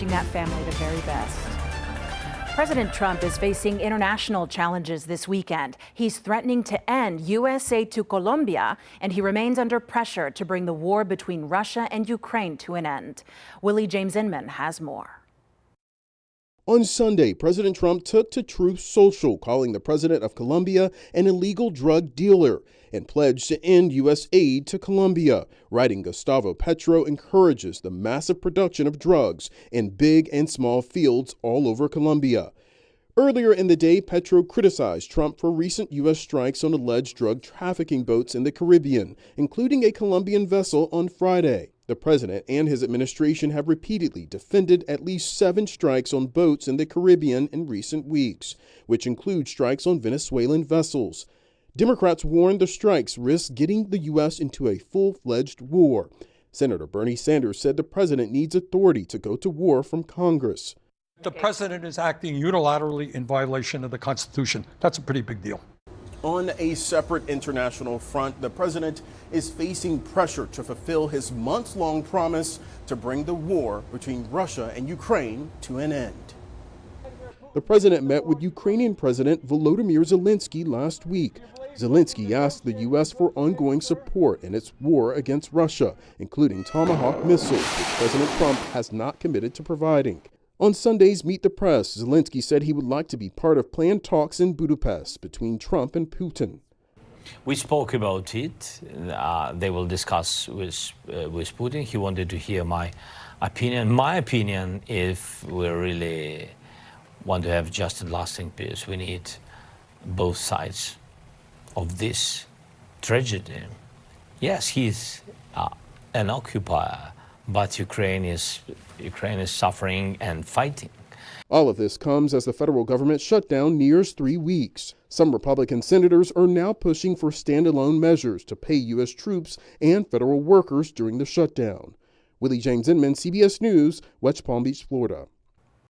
wishing that family the very best. President Trump is facing international challenges this weekend. He's threatening to end U.S. aid to Colombia, and he remains under pressure to bring the war between Russia and Ukraine to an end. Willie James Inman has more. On Sunday, President Trump took to Truth Social, calling the president of Colombia an illegal drug dealer and pledged to end U.S. aid to Colombia. Writing Gustavo Petro encourages the massive production of drugs in big and small fields all over Colombia. Earlier in the day, Petro criticized Trump for recent U.S. strikes on alleged drug trafficking boats in the Caribbean, including a Colombian vessel on Friday. The president and his administration have repeatedly defended at least 7 strikes on boats in the Caribbean in recent weeks, which include strikes on Venezuelan vessels. Democrats warned the strikes risk getting the U.S. into a full-fledged war. Senator Bernie Sanders said the president needs authority to go to war from Congress. The president is acting unilaterally in violation of the Constitution. That's a pretty big deal. On a separate international front, the president is facing pressure to fulfill his months-long promise to bring the war between Russia and Ukraine to an end. The president met with Ukrainian President Volodymyr Zelensky last week. Zelensky asked the U.S. for ongoing support in its war against Russia, including Tomahawk missiles, which President Trump has not committed to providing. On Sunday's Meet the Press, Zelensky said he would like to be part of planned talks in Budapest between Trump and Putin. We spoke about it. They will discuss with Putin. He wanted to hear my opinion. My opinion, if we really want to have just and lasting peace, we need both sides of this tragedy. Yes, he's an occupier, but Ukraine is suffering and fighting. All of this comes as the federal government shutdown nears 3 weeks. Some Republican senators are now pushing for standalone measures to pay U.S. troops and federal workers during the shutdown. Willie James Inman, CBS News, West Palm Beach, Florida.